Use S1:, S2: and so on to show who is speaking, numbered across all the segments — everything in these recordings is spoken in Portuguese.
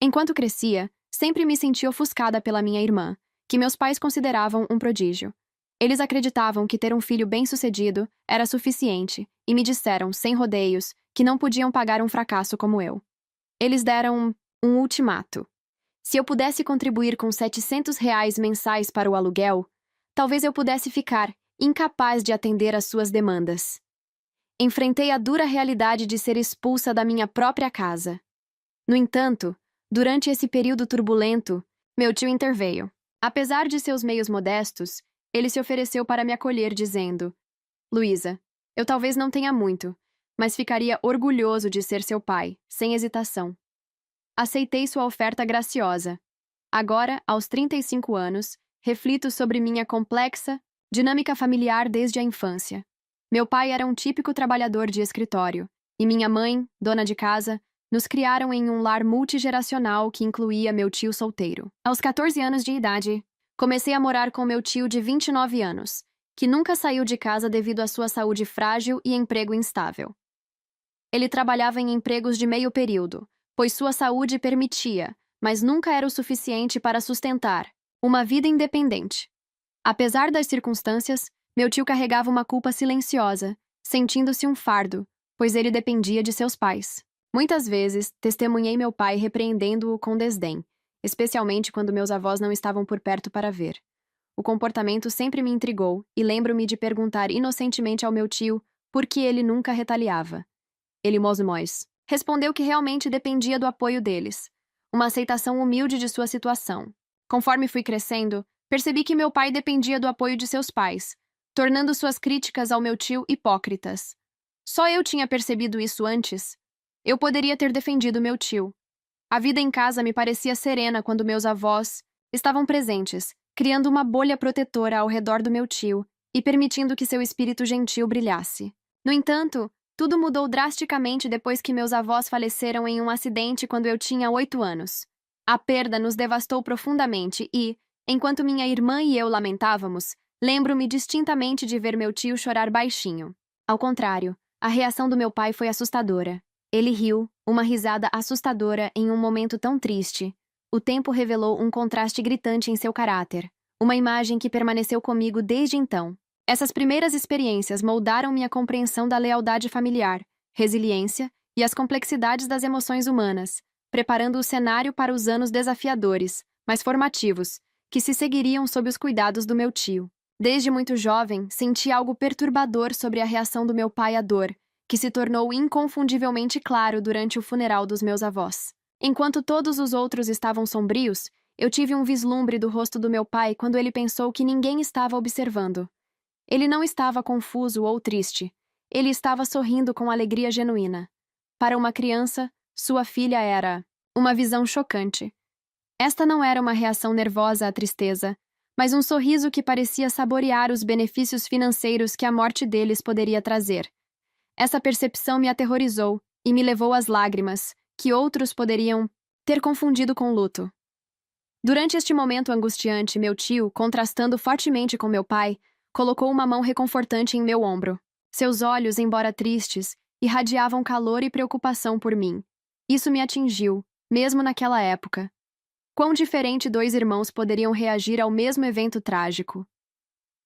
S1: Enquanto crescia, sempre me senti ofuscada pela minha irmã, que meus pais consideravam um prodígio. Eles acreditavam que ter um filho bem-sucedido era suficiente e me disseram, sem rodeios, que não podiam pagar um fracasso como eu. Eles deram um ultimato. Se eu pudesse contribuir com R$ 700 mensais para o aluguel, talvez eu pudesse ficar incapaz de atender às suas demandas. Enfrentei a dura realidade de ser expulsa da minha própria casa. No entanto, durante esse período turbulento, meu tio interveio. Apesar de seus meios modestos, ele se ofereceu para me acolher, dizendo: Luísa, eu talvez não tenha muito, mas ficaria orgulhoso de ser seu pai, sem hesitação. Aceitei sua oferta graciosa. Agora, aos 35 anos, reflito sobre minha complexa dinâmica familiar desde a infância. Meu pai era um típico trabalhador de escritório, e minha mãe, dona de casa, nos criaram em um lar multigeracional que incluía meu tio solteiro. Aos 14 anos de idade, comecei a morar com meu tio de 29 anos, que nunca saiu de casa devido à sua saúde frágil e emprego instável. Ele trabalhava em empregos de meio período, pois sua saúde permitia, mas nunca era o suficiente para sustentar uma vida independente. Apesar das circunstâncias, meu tio carregava uma culpa silenciosa, sentindo-se um fardo, pois ele dependia de seus pais. Muitas vezes, testemunhei meu pai repreendendo-o com desdém, especialmente quando meus avós não estavam por perto para ver. O comportamento sempre me intrigou e lembro-me de perguntar inocentemente ao meu tio por que ele nunca retaliava. Ele mosmóis. Respondeu que realmente dependia do apoio deles, uma aceitação humilde de sua situação. Conforme fui crescendo, percebi que meu pai dependia do apoio de seus pais, tornando suas críticas ao meu tio hipócritas. Só eu tinha percebido isso antes. Eu poderia ter defendido meu tio. A vida em casa me parecia serena quando meus avós estavam presentes, criando uma bolha protetora ao redor do meu tio e permitindo que seu espírito gentil brilhasse. No entanto, tudo mudou drasticamente depois que meus avós faleceram em um acidente quando eu tinha 8 anos. A perda nos devastou profundamente e, enquanto minha irmã e eu lamentávamos, lembro-me distintamente de ver meu tio chorar baixinho. Ao contrário, a reação do meu pai foi assustadora. Ele riu, uma risada assustadora em um momento tão triste. O tempo revelou um contraste gritante em seu caráter, uma imagem que permaneceu comigo desde então. Essas primeiras experiências moldaram minha compreensão da lealdade familiar, resiliência e as complexidades das emoções humanas, preparando o cenário para os anos desafiadores, mas formativos, que se seguiriam sob os cuidados do meu tio. Desde muito jovem, senti algo perturbador sobre a reação do meu pai à dor, que se tornou inconfundivelmente claro durante o funeral dos meus avós. Enquanto todos os outros estavam sombrios, eu tive um vislumbre do rosto do meu pai quando ele pensou que ninguém estava observando. Ele não estava confuso ou triste. Ele estava sorrindo com alegria genuína. Para uma criança, sua filha era uma visão chocante. Esta não era uma reação nervosa à tristeza, mas um sorriso que parecia saborear os benefícios financeiros que a morte deles poderia trazer. Essa percepção me aterrorizou e me levou às lágrimas, que outros poderiam ter confundido com luto. Durante este momento angustiante, meu tio, contrastando fortemente com meu pai, colocou uma mão reconfortante em meu ombro. Seus olhos, embora tristes, irradiavam calor e preocupação por mim. Isso me atingiu, mesmo naquela época. Quão diferente dois irmãos poderiam reagir ao mesmo evento trágico.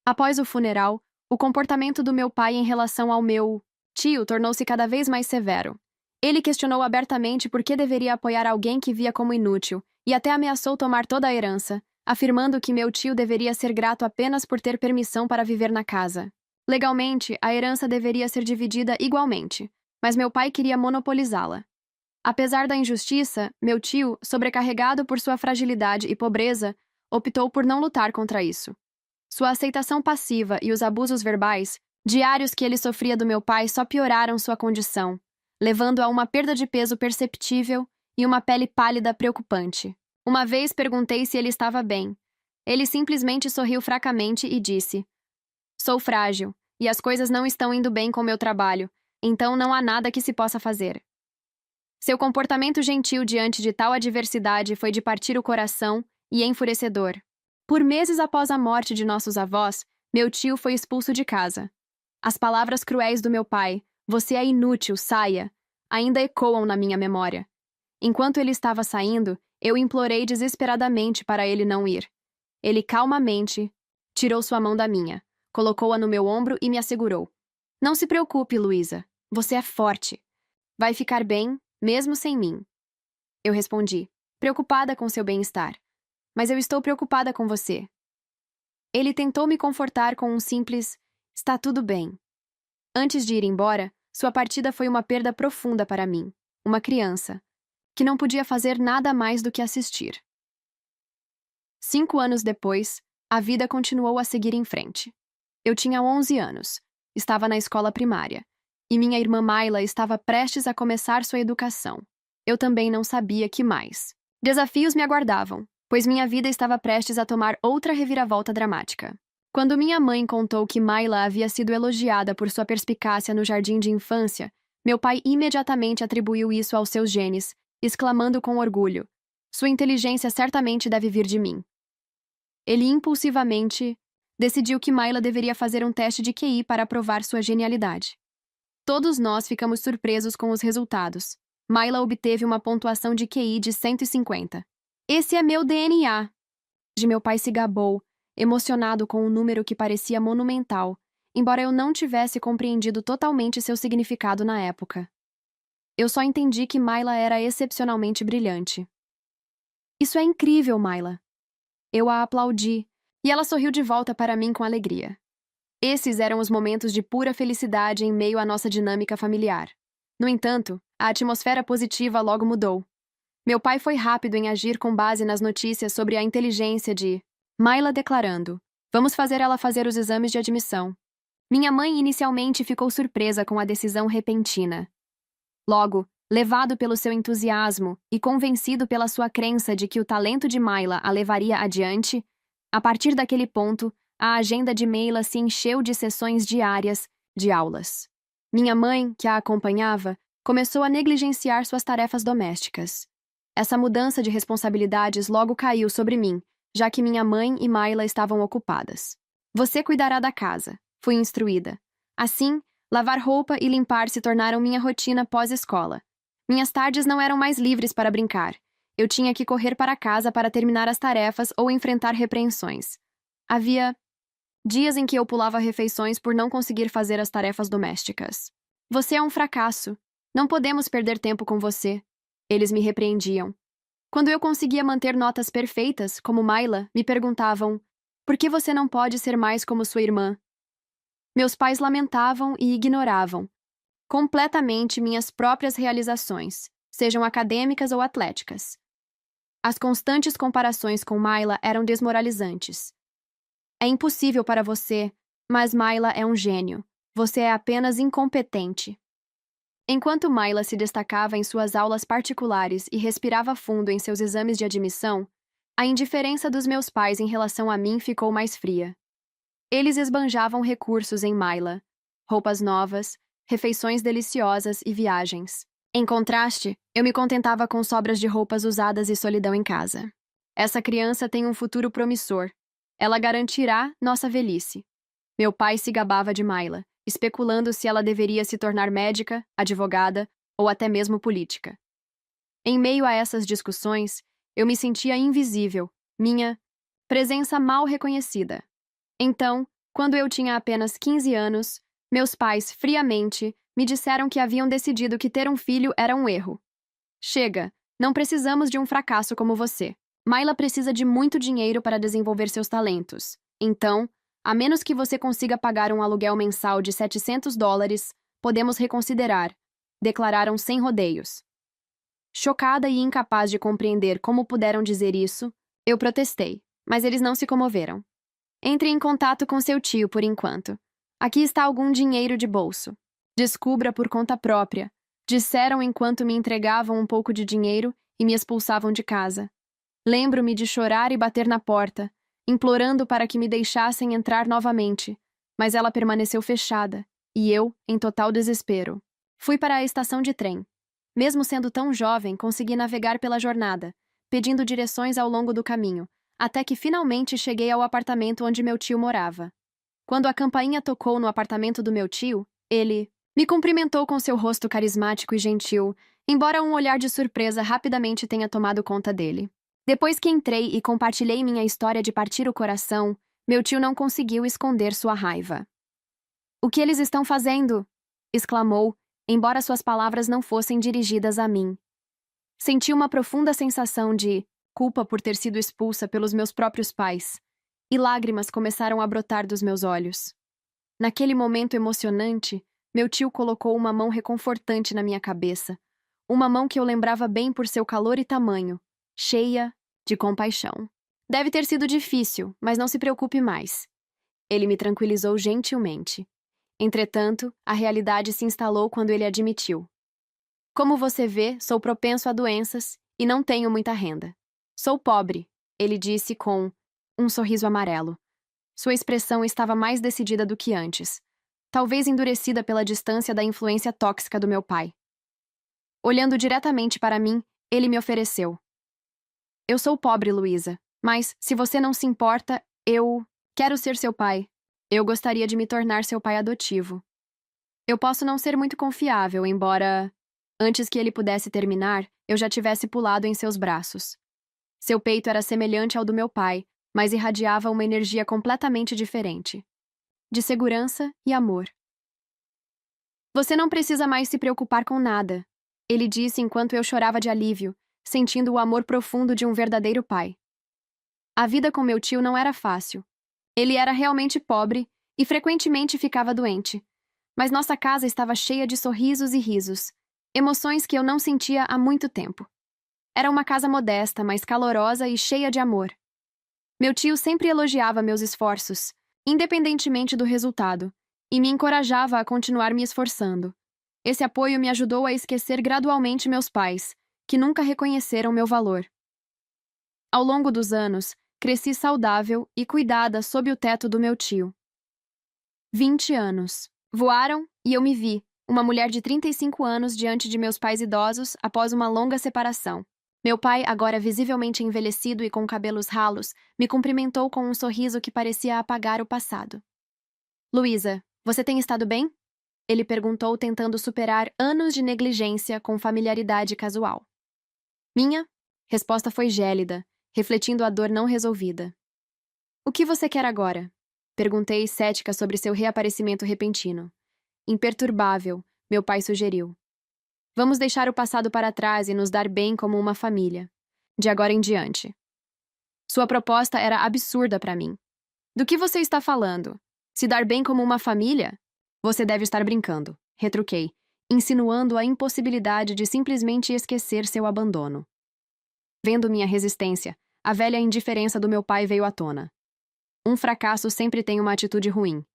S1: Após o funeral, o comportamento do meu pai em relação ao meu tio tornou-se cada vez mais severo. Ele questionou abertamente por que deveria apoiar alguém que via como inútil, e até ameaçou tomar toda a herança, afirmando que meu tio deveria ser grato apenas por ter permissão para viver na casa. Legalmente, a herança deveria ser dividida igualmente, mas meu pai queria monopolizá-la. Apesar da injustiça, meu tio, sobrecarregado por sua fragilidade e pobreza, optou por não lutar contra isso. Sua aceitação passiva e os abusos verbais, diários que ele sofria do meu pai, só pioraram sua condição, levando a uma perda de peso perceptível e uma pele pálida preocupante. Uma vez perguntei se ele estava bem. Ele simplesmente sorriu fracamente e disse: Sou frágil, e as coisas não estão indo bem com meu trabalho, então não há nada que se possa fazer. Seu comportamento gentil diante de tal adversidade foi de partir o coração e enfurecedor. Por meses após a morte de nossos avós, meu tio foi expulso de casa. As palavras cruéis do meu pai, "Você é inútil, saia", ainda ecoam na minha memória. Enquanto ele estava saindo, eu implorei desesperadamente para ele não ir. Ele calmamente tirou sua mão da minha, colocou-a no meu ombro e me assegurou. Não se preocupe, Luísa. Você é forte. Vai ficar bem, mesmo sem mim. Eu respondi, preocupada com seu bem-estar. Mas eu estou preocupada com você. Ele tentou me confortar com um simples, está tudo bem. Antes de ir embora, sua partida foi uma perda profunda para mim, uma criança, que não podia fazer nada mais do que assistir. 5 anos depois, a vida continuou a seguir em frente. Eu tinha 11 anos, estava na escola primária, e minha irmã Mayla estava prestes a começar sua educação. Eu também não sabia que mais. Desafios me aguardavam, pois minha vida estava prestes a tomar outra reviravolta dramática. Quando minha mãe contou que Mayla havia sido elogiada por sua perspicácia no jardim de infância, meu pai imediatamente atribuiu isso aos seus genes, exclamando com orgulho: sua inteligência certamente deve vir de mim. Ele impulsivamente decidiu que Mayla deveria fazer um teste de QI para provar sua genialidade. Todos nós ficamos surpresos com os resultados. Mayla obteve uma pontuação de QI de 150. Esse é meu DNA! Meu pai se gabou, emocionado com um número que parecia monumental, embora eu não tivesse compreendido totalmente seu significado na época. Eu só entendi que Mayla era excepcionalmente brilhante. Isso é incrível, Mayla! Eu a aplaudi, e ela sorriu de volta para mim com alegria. Esses eram os momentos de pura felicidade em meio à nossa dinâmica familiar. No entanto, a atmosfera positiva logo mudou. Meu pai foi rápido em agir com base nas notícias sobre a inteligência de Mayla declarando: vamos fazer ela fazer os exames de admissão. Minha mãe inicialmente ficou surpresa com a decisão repentina. Logo, levado pelo seu entusiasmo e convencido pela sua crença de que o talento de Mayla a levaria adiante, a partir daquele ponto, a agenda de Mayla se encheu de sessões diárias de aulas. Minha mãe, que a acompanhava, começou a negligenciar suas tarefas domésticas. Essa mudança de responsabilidades logo caiu sobre mim, já que minha mãe e Mayla estavam ocupadas. Você cuidará da casa, fui instruída. Assim, lavar roupa e limpar se tornaram minha rotina pós-escola. Minhas tardes não eram mais livres para brincar. Eu tinha que correr para casa para terminar as tarefas ou enfrentar repreensões. Havia dias em que eu pulava refeições por não conseguir fazer as tarefas domésticas. Você é um fracasso. Não podemos perder tempo com você. Eles me repreendiam. Quando eu conseguia manter notas perfeitas, como Mayla, me perguntavam: por que você não pode ser mais como sua irmã? Meus pais lamentavam e ignoravam completamente minhas próprias realizações, sejam acadêmicas ou atléticas. As constantes comparações com Mayla eram desmoralizantes. É impossível para você, mas Mayla é um gênio. Você é apenas incompetente. Enquanto Mayla se destacava em suas aulas particulares e respirava fundo em seus exames de admissão, a indiferença dos meus pais em relação a mim ficou mais fria. Eles esbanjavam recursos em Mayla: roupas novas, refeições deliciosas e viagens. Em contraste, eu me contentava com sobras de roupas usadas e solidão em casa. Essa criança tem um futuro promissor. Ela garantirá nossa velhice. Meu pai se gabava de Mayla, especulando se ela deveria se tornar médica, advogada ou até mesmo política. Em meio a essas discussões, eu me sentia invisível, minha presença mal reconhecida. Então, quando eu tinha apenas 15 anos, meus pais, friamente, me disseram que haviam decidido que ter um filho era um erro. Chega, não precisamos de um fracasso como você. Mayla precisa de muito dinheiro para desenvolver seus talentos. Então, a menos que você consiga pagar um aluguel mensal de $700, podemos reconsiderar, declararam sem rodeios. Chocada e incapaz de compreender como puderam dizer isso, eu protestei, mas eles não se comoveram. Entre em contato com seu tio por enquanto. Aqui está algum dinheiro de bolso. Descubra por conta própria, disseram enquanto me entregavam um pouco de dinheiro e me expulsavam de casa. Lembro-me de chorar e bater na porta, implorando para que me deixassem entrar novamente, mas ela permaneceu fechada, e eu, em total desespero. Fui para a estação de trem. Mesmo sendo tão jovem, consegui navegar pela jornada, pedindo direções ao longo do caminho, até que finalmente cheguei ao apartamento onde meu tio morava. Quando a campainha tocou no apartamento do meu tio, ele me cumprimentou com seu rosto carismático e gentil, embora um olhar de surpresa rapidamente tenha tomado conta dele. Depois que entrei e compartilhei minha história de partir o coração, meu tio não conseguiu esconder sua raiva. "O que eles estão fazendo?" exclamou, embora suas palavras não fossem dirigidas a mim. Senti uma profunda sensação de culpa por ter sido expulsa pelos meus próprios pais, e lágrimas começaram a brotar dos meus olhos. Naquele momento emocionante, meu tio colocou uma mão reconfortante na minha cabeça, uma mão que eu lembrava bem por seu calor e tamanho, cheia de compaixão. "Deve ter sido difícil, mas não se preocupe mais." Ele me tranquilizou gentilmente. Entretanto, a realidade se instalou quando ele admitiu. "Como você vê, sou propenso a doenças e não tenho muita renda. Sou pobre", ele disse com um sorriso amarelo. Sua expressão estava mais decidida do que antes, talvez endurecida pela distância da influência tóxica do meu pai. Olhando diretamente para mim, ele me ofereceu: "Eu sou pobre, Luísa, mas, se você não se importa, eu quero ser seu pai. Eu gostaria de me tornar seu pai adotivo. Eu posso não ser muito confiável, embora, antes que ele pudesse terminar, eu já tivesse pulado em seus braços." Seu peito era semelhante ao do meu pai, mas irradiava uma energia completamente diferente, de segurança e amor. "Você não precisa mais se preocupar com nada", ele disse enquanto eu chorava de alívio, sentindo o amor profundo de um verdadeiro pai. A vida com meu tio não era fácil. Ele era realmente pobre e frequentemente ficava doente. Mas nossa casa estava cheia de sorrisos e risos, emoções que eu não sentia há muito tempo. Era uma casa modesta, mas calorosa e cheia de amor. Meu tio sempre elogiava meus esforços, independentemente do resultado, e me encorajava a continuar me esforçando. Esse apoio me ajudou a esquecer gradualmente meus pais, que nunca reconheceram meu valor. Ao longo dos anos, cresci saudável e cuidada sob o teto do meu tio. 20 anos. Voaram e eu me vi, uma mulher de 35 anos diante de meus pais idosos após uma longa separação. Meu pai, agora visivelmente envelhecido e com cabelos ralos, me cumprimentou com um sorriso que parecia apagar o passado. "Luísa, você tem estado bem?" ele perguntou, tentando superar anos de negligência com familiaridade casual. Minha resposta foi gélida, refletindo a dor não resolvida. "O que você quer agora?" perguntei, cética sobre seu reaparecimento repentino. Imperturbável, meu pai sugeriu: "Vamos deixar o passado para trás e nos dar bem como uma família, de agora em diante." Sua proposta era absurda para mim. "Do que você está falando? Se dar bem como uma família? Você deve estar brincando", retruquei, insinuando a impossibilidade de simplesmente esquecer seu abandono. Vendo minha resistência, a velha indiferença do meu pai veio à tona. "Um fracasso sempre tem uma atitude ruim.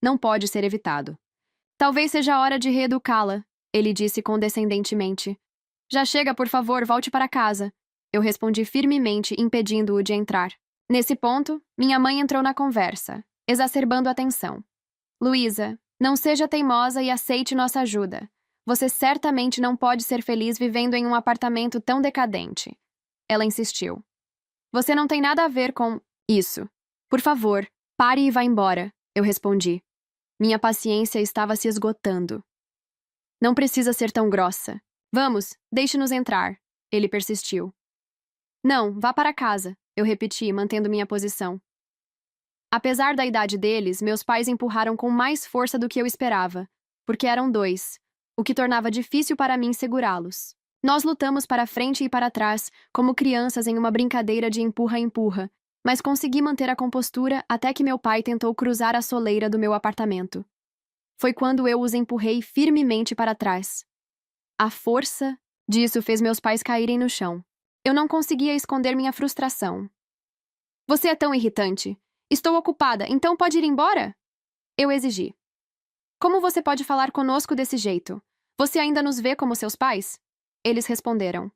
S1: Não pode ser evitado. Talvez seja a hora de reeducá-la", ele disse condescendentemente. "Já chega, por favor, volte para casa." Eu respondi firmemente, impedindo-o de entrar. Nesse ponto, minha mãe entrou na conversa, exacerbando a tensão. "Luísa, não seja teimosa e aceite nossa ajuda. Você certamente não pode ser feliz vivendo em um apartamento tão decadente." Ela insistiu. "Você não tem nada a ver com isso. Por favor, pare e vá embora", eu respondi. Minha paciência estava se esgotando. "Não precisa ser tão grossa. Vamos, deixe-nos entrar", ele persistiu. "Não, vá para casa", eu repeti, mantendo minha posição. Apesar da idade deles, meus pais empurraram com mais força do que eu esperava, porque eram dois, o que tornava difícil para mim segurá-los. Nós lutamos para frente e para trás, como crianças em uma brincadeira de empurra-empurra, mas consegui manter a compostura até que meu pai tentou cruzar a soleira do meu apartamento. Foi quando eu os empurrei firmemente para trás. A força disso fez meus pais caírem no chão. Eu não conseguia esconder minha frustração. "Você é tão irritante. Estou ocupada, então pode ir embora?" eu exigi. "Como você pode falar conosco desse jeito? Você ainda nos vê como seus pais?" Eles responderam.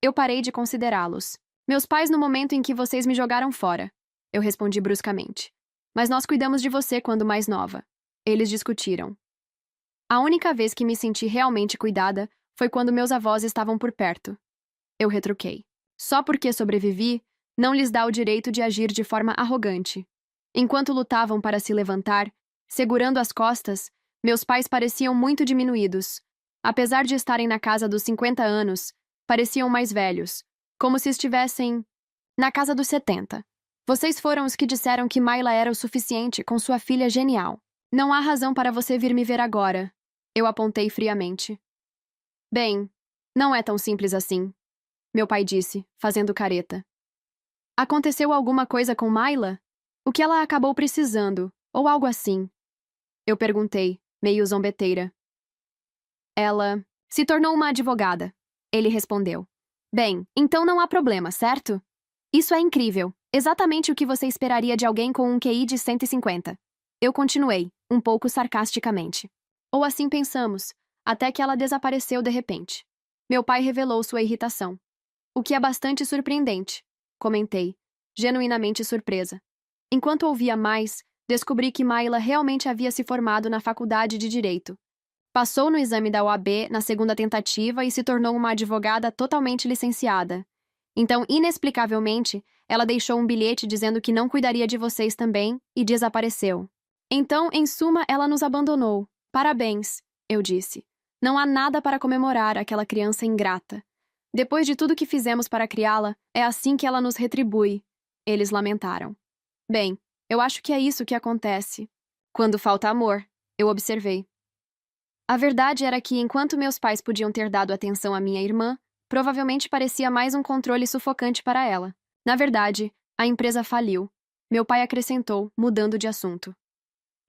S1: Eu parei de considerá-los. "Meus pais no momento em que vocês me jogaram fora", eu respondi bruscamente. "Mas nós cuidamos de você quando mais nova." Eles discutiram. A única vez que me senti realmente cuidada foi quando meus avós estavam por perto. Eu retruquei. "Só porque sobrevivi, não lhes dá o direito de agir de forma arrogante." Enquanto lutavam para se levantar, segurando as costas, meus pais pareciam muito diminuídos, Apesar de estarem na casa dos 50 anos, pareciam mais velhos, como se estivessem na casa dos 70. Vocês foram os que disseram que Myla era o suficiente com sua filha genial. Não há razão para você vir me ver agora. Eu apontei friamente. Bem, não é tão simples assim, meu pai disse, fazendo careta. Aconteceu alguma coisa com Myla? O que ela acabou precisando, ou algo assim? Eu perguntei, meio zombeteira. Ela se tornou uma advogada, ele respondeu. Bem, então não há problema, certo? Isso é incrível. Exatamente o que você esperaria de alguém com um QI de 150. Eu continuei, um pouco sarcasticamente. Ou assim pensamos, até que ela desapareceu de repente. Meu pai revelou sua irritação. O que é bastante surpreendente, comentei, genuinamente surpresa. Enquanto ouvia mais, descobri que Myla realmente havia se formado na faculdade de Direito. Passou no exame da OAB na segunda tentativa e se tornou uma advogada totalmente licenciada. Então, inexplicavelmente, ela deixou um bilhete dizendo que não cuidaria de vocês também e desapareceu. Então, em suma, ela nos abandonou. Parabéns, eu disse. Não há nada para comemorar aquela criança ingrata. Depois de tudo que fizemos para criá-la, é assim que ela nos retribui. Eles lamentaram. Bem, eu acho que é isso que acontece. Quando falta amor, eu observei. A verdade era que, enquanto meus pais podiam ter dado atenção à minha irmã, provavelmente parecia mais um controle sufocante para ela. Na verdade, a empresa faliu. Meu pai acrescentou, mudando de assunto.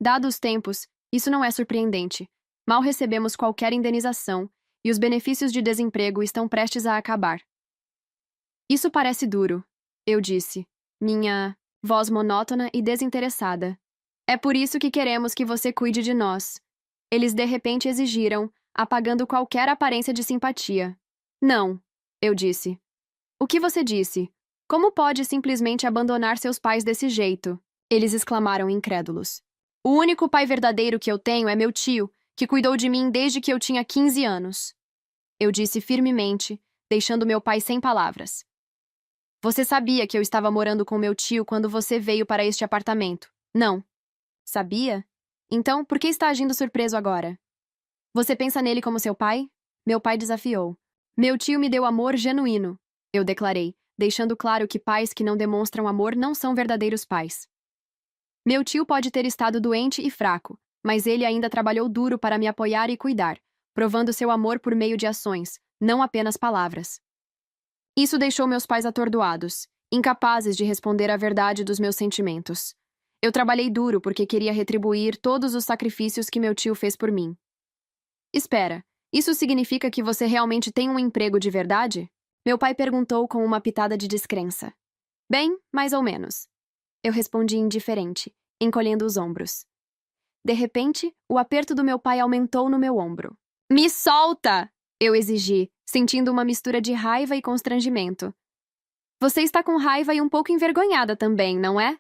S1: Dados os tempos, isso não é surpreendente. Mal recebemos qualquer indenização e os benefícios de desemprego estão prestes a acabar. Isso parece duro, eu disse, minha voz monótona e desinteressada. É por isso que queremos que você cuide de nós. Eles de repente exigiram, apagando qualquer aparência de simpatia. Não, eu disse. O que você disse? Como pode simplesmente abandonar seus pais desse jeito? Eles exclamaram incrédulos. O único pai verdadeiro que eu tenho é meu tio, que cuidou de mim desde que eu tinha 15 anos. Eu disse firmemente, deixando meu pai sem palavras. Você sabia que eu estava morando com meu tio quando você veio para este apartamento? Não. Sabia? Então, por que está agindo surpreso agora? Você pensa nele como seu pai? Meu pai desafiou. Meu tio me deu amor genuíno, eu declarei, deixando claro que pais que não demonstram amor não são verdadeiros pais. Meu tio pode ter estado doente e fraco, mas ele ainda trabalhou duro para me apoiar e cuidar, provando seu amor por meio de ações, não apenas palavras. Isso deixou meus pais atordoados, incapazes de responder à verdade dos meus sentimentos. Eu trabalhei duro porque queria retribuir todos os sacrifícios que meu tio fez por mim. Espera, isso significa que você realmente tem um emprego de verdade? Meu pai perguntou com uma pitada de descrença. Bem, mais ou menos. Eu respondi indiferente, encolhendo os ombros. De repente, o aperto do meu pai aumentou no meu ombro. Me solta! Eu exigi, sentindo uma mistura de raiva e constrangimento. Você está com raiva e um pouco envergonhada também, não é?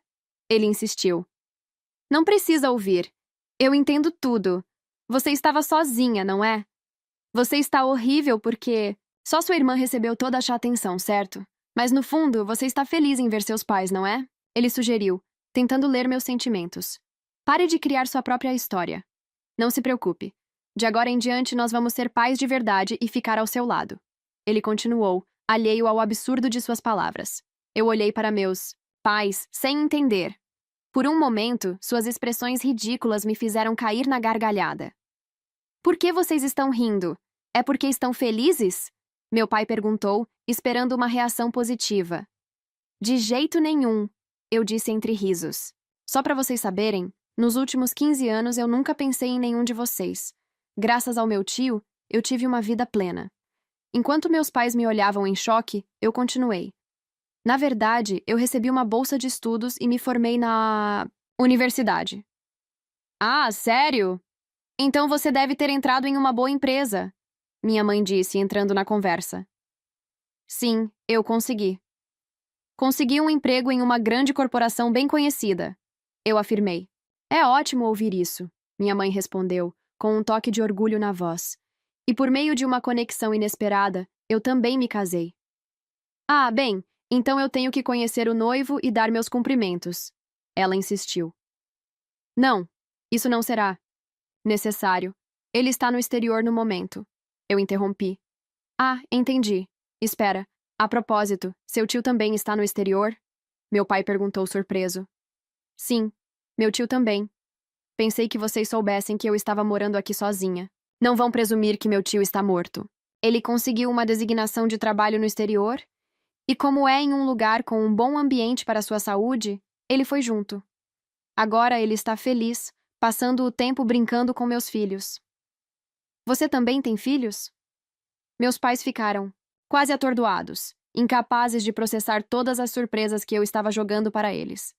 S1: Ele insistiu. Não precisa ouvir. Eu entendo tudo. Você estava sozinha, não é? Você está horrível porque só sua irmã recebeu toda a atenção, certo? Mas no fundo, você está feliz em ver seus pais, não é? Ele sugeriu, tentando ler meus sentimentos. Pare de criar sua própria história. Não se preocupe. De agora em diante, nós vamos ser pais de verdade e ficar ao seu lado. Ele continuou, alheio ao absurdo de suas palavras. Eu olhei para meus pais sem entender. Por um momento, suas expressões ridículas me fizeram cair na gargalhada. Por que vocês estão rindo? É porque estão felizes? Meu pai perguntou, esperando uma reação positiva. De jeito nenhum, eu disse entre risos. Só para vocês saberem, nos últimos 15 anos eu nunca pensei em nenhum de vocês. Graças ao meu tio, eu tive uma vida plena. Enquanto meus pais me olhavam em choque, eu continuei. Na verdade, eu recebi uma bolsa de estudos e me formei na universidade. Ah, sério? Então você deve ter entrado em uma boa empresa, minha mãe disse, entrando na conversa. Sim, eu consegui. Consegui um emprego em uma grande corporação bem conhecida, eu afirmei. É ótimo ouvir isso, minha mãe respondeu, com um toque de orgulho na voz. E por meio de uma conexão inesperada, eu também me casei. Ah, bem, então eu tenho que conhecer o noivo e dar meus cumprimentos. Ela insistiu. Não, isso não será necessário. Ele está no exterior no momento. Eu interrompi. Ah, entendi. Espera. A propósito, seu tio também está no exterior? Meu pai perguntou surpreso. Sim, meu tio também. Pensei que vocês soubessem que eu estava morando aqui sozinha. Não vão presumir que meu tio está morto. Ele conseguiu uma designação de trabalho no exterior? E como é em um lugar com um bom ambiente para sua saúde, ele foi junto. Agora ele está feliz, passando o tempo brincando com meus filhos. Você também tem filhos? Meus pais ficaram quase atordoados, incapazes de processar todas as surpresas que eu estava jogando para eles.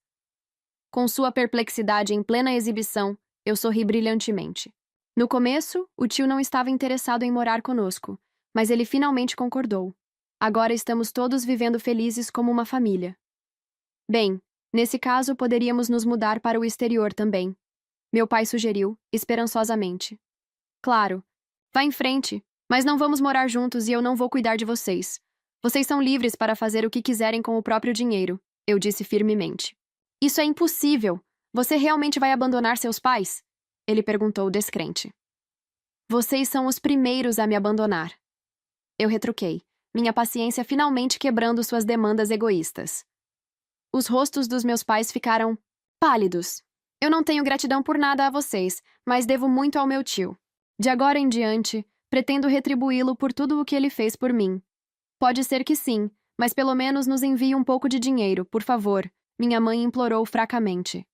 S1: Com sua perplexidade em plena exibição, eu sorri brilhantemente. No começo, o tio não estava interessado em morar conosco, mas ele finalmente concordou. Agora estamos todos vivendo felizes como uma família. Bem, nesse caso poderíamos nos mudar para o exterior também. Meu pai sugeriu, esperançosamente. Claro. Vá em frente, mas não vamos morar juntos e eu não vou cuidar de vocês. Vocês são livres para fazer o que quiserem com o próprio dinheiro, eu disse firmemente. Isso é impossível. Você realmente vai abandonar seus pais? Ele perguntou descrente. Vocês são os primeiros a me abandonar. Eu retruquei, minha paciência finalmente quebrando suas demandas egoístas. Os rostos dos meus pais ficaram pálidos. Eu não tenho gratidão por nada a vocês, mas devo muito ao meu tio. De agora em diante, pretendo retribuí-lo por tudo o que ele fez por mim. Pode ser que sim, mas pelo menos nos envie um pouco de dinheiro, por favor, minha mãe implorou fracamente.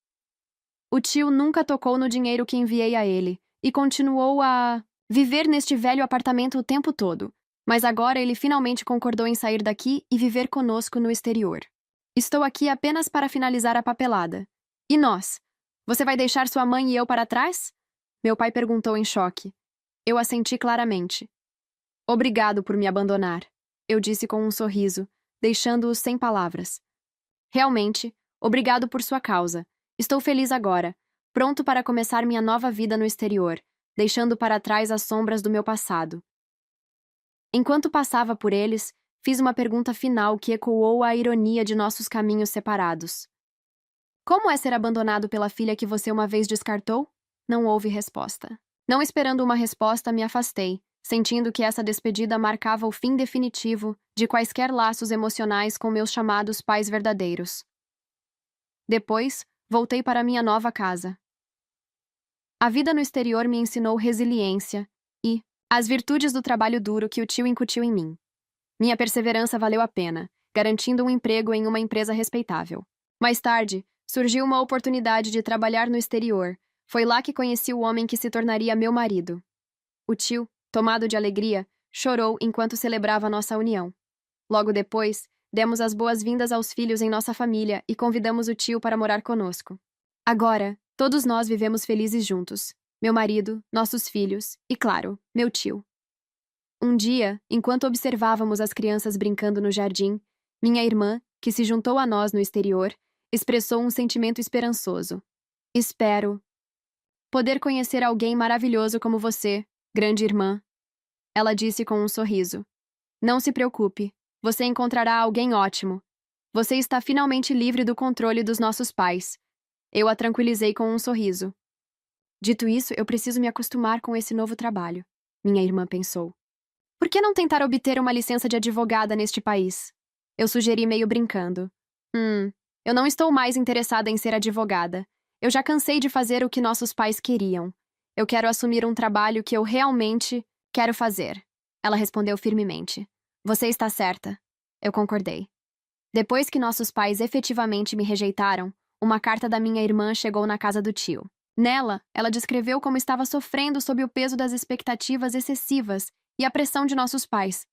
S1: O tio nunca tocou no dinheiro que enviei a ele e continuou a viver neste velho apartamento o tempo todo, mas agora ele finalmente concordou em sair daqui e viver conosco no exterior. Estou aqui apenas para finalizar a papelada. E nós? Você vai deixar sua mãe e eu para trás? Meu pai perguntou em choque. Eu assenti claramente. Obrigado por me abandonar, eu disse com um sorriso, deixando-o sem palavras. Realmente, obrigado por sua causa. Estou feliz agora, pronto para começar minha nova vida no exterior, deixando para trás as sombras do meu passado. Enquanto passava por eles, fiz uma pergunta final que ecoou a ironia de nossos caminhos separados. Como é ser abandonado pela filha que você uma vez descartou? Não houve resposta. Não esperando uma resposta, me afastei, sentindo que essa despedida marcava o fim definitivo de quaisquer laços emocionais com meus chamados pais verdadeiros. Depois, voltei para minha nova casa. A vida no exterior me ensinou resiliência e as virtudes do trabalho duro que o tio incutiu em mim. Minha perseverança valeu a pena, garantindo um emprego em uma empresa respeitável. Mais tarde, surgiu uma oportunidade de trabalhar no exterior. Foi lá que conheci o homem que se tornaria meu marido. O tio, tomado de alegria, chorou enquanto celebrava nossa união. Logo depois, demos as boas-vindas aos filhos em nossa família e convidamos o tio para morar conosco. Agora, todos nós vivemos felizes juntos. Meu marido, nossos filhos e, claro, meu tio. Um dia, enquanto observávamos as crianças brincando no jardim, minha irmã, que se juntou a nós no exterior, expressou um sentimento esperançoso. Espero poder conhecer alguém maravilhoso como você, grande irmã. Ela disse com um sorriso. Não se preocupe, você encontrará alguém ótimo. Você está finalmente livre do controle dos nossos pais. Eu a tranquilizei com um sorriso. Dito isso, eu preciso me acostumar com esse novo trabalho, minha irmã pensou. Por que não tentar obter uma licença de advogada neste país? Eu sugeri meio brincando. Eu não estou mais interessada em ser advogada. Eu já cansei de fazer o que nossos pais queriam. Eu quero assumir um trabalho que eu realmente quero fazer. Ela respondeu firmemente. Você está certa. Eu concordei. Depois que nossos pais efetivamente me rejeitaram, uma carta da minha irmã chegou na casa do tio. Nela, ela descreveu como estava sofrendo sob o peso das expectativas excessivas e a pressão de nossos pais.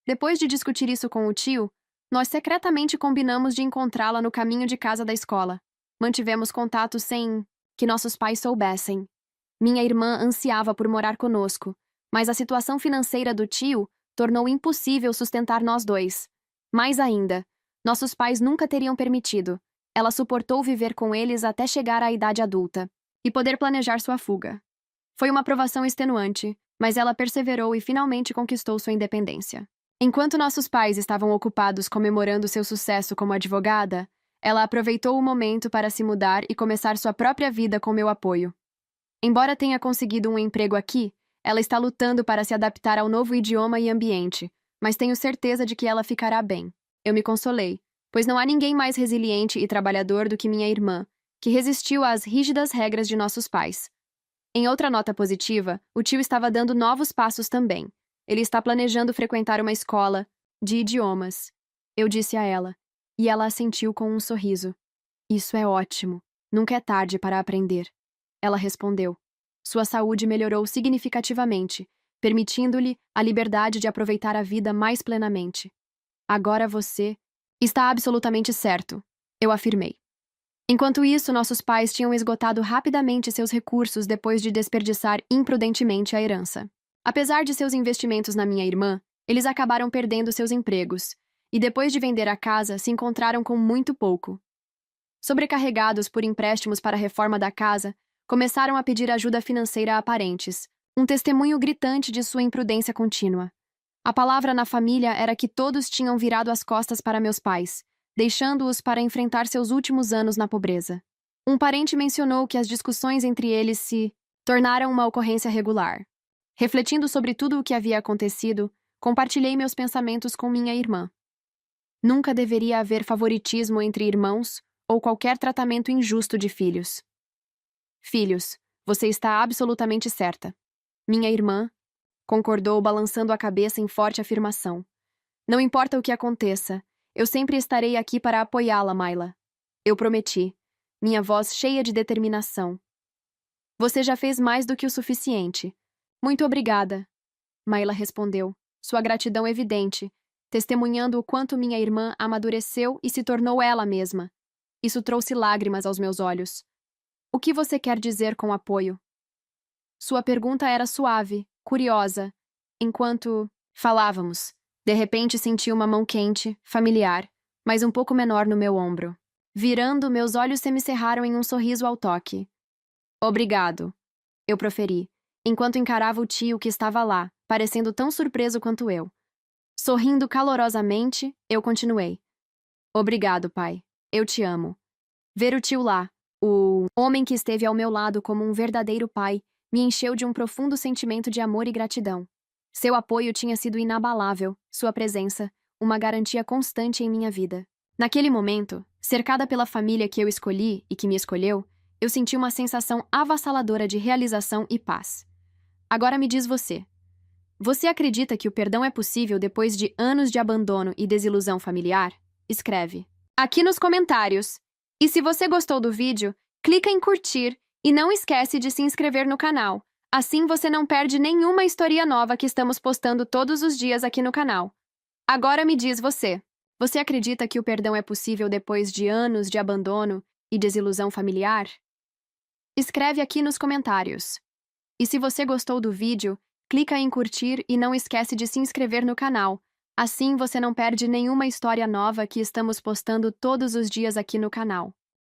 S1: Depois de discutir isso com o tio, nós secretamente combinamos de encontrá-la no caminho de casa da escola. Mantivemos contato sem que nossos pais soubessem. Minha irmã ansiava por morar conosco, mas a situação financeira do tio tornou impossível sustentar nós dois. Mais ainda, nossos pais nunca teriam permitido. Ela suportou viver com eles até chegar à idade adulta e poder planejar sua fuga. Foi uma provação extenuante, mas ela perseverou e finalmente conquistou sua independência. Enquanto nossos pais estavam ocupados comemorando seu sucesso como advogada, ela aproveitou o momento para se mudar e começar sua própria vida com meu apoio. Embora tenha conseguido um emprego aqui, Ela está lutando para se adaptar ao novo idioma e ambiente, mas tenho certeza de que ela ficará bem. Eu me consolei, pois não há ninguém mais resiliente e trabalhador do que minha irmã, que resistiu às rígidas regras de nossos pais. Em outra nota positiva, o tio estava dando novos passos também. Ele está planejando frequentar uma escola de idiomas. Eu disse a ela, e ela assentiu com um sorriso. Isso é ótimo. Nunca é tarde para aprender. Ela respondeu. Sua saúde melhorou significativamente, permitindo-lhe a liberdade de aproveitar a vida mais plenamente. Agora você está absolutamente certo, eu afirmei. Enquanto isso, nossos pais tinham esgotado rapidamente seus recursos depois de desperdiçar imprudentemente a herança. Apesar de seus investimentos na minha irmã, eles acabaram perdendo seus empregos, e depois de vender a casa, se encontraram com muito pouco. Sobrecarregados por empréstimos para a reforma da casa, começaram a pedir ajuda financeira a parentes, um testemunho gritante de sua imprudência contínua. A palavra na família era que todos tinham virado as costas para meus pais, deixando-os para enfrentar seus últimos anos na pobreza. Um parente mencionou que as discussões entre eles se tornaram uma ocorrência regular. Refletindo sobre tudo o que havia acontecido, compartilhei meus pensamentos com minha irmã. Nunca deveria haver favoritismo entre irmãos ou qualquer tratamento injusto de filhos. Filhos, você está absolutamente certa. Minha irmã concordou, balançando a cabeça em forte afirmação. Não importa o que aconteça, eu sempre estarei aqui para apoiá-la, Mayla. Eu prometi, minha voz cheia de determinação. Você já fez mais do que o suficiente. Muito obrigada, Mayla respondeu, sua gratidão evidente, testemunhando o quanto minha irmã amadureceu e se tornou ela mesma. Isso trouxe lágrimas aos meus olhos. O que você quer dizer com apoio? Sua pergunta era suave, curiosa. Enquanto falávamos, de repente senti uma mão quente, familiar, mas um pouco menor no meu ombro. Virando, meus olhos semicerraram em um sorriso ao toque. Obrigado, eu proferi, enquanto encarava o tio que estava lá, parecendo tão surpreso quanto eu. Sorrindo calorosamente, eu continuei. Obrigado, pai. Eu te amo. Ver o tio lá, o homem que esteve ao meu lado como um verdadeiro pai, me encheu de um profundo sentimento de amor e gratidão. Seu apoio tinha sido inabalável, sua presença, uma garantia constante em minha vida. Naquele momento, cercada pela família que eu escolhi e que me escolheu, eu senti uma sensação avassaladora de realização e paz. Agora me diz você. Você acredita que o perdão é possível depois de anos de abandono e desilusão familiar? Escreve aqui nos comentários. E se você gostou do vídeo, clica em curtir e não esquece de se inscrever no canal. Assim você não perde nenhuma história nova que estamos postando todos os dias aqui no canal. Agora me diz você. Você acredita que o perdão é possível depois de anos de abandono e desilusão familiar? Escreve aqui nos comentários. E se você gostou do vídeo, clica em curtir e não esquece de se inscrever no canal. Assim você não perde nenhuma história nova que estamos postando todos os dias aqui no canal.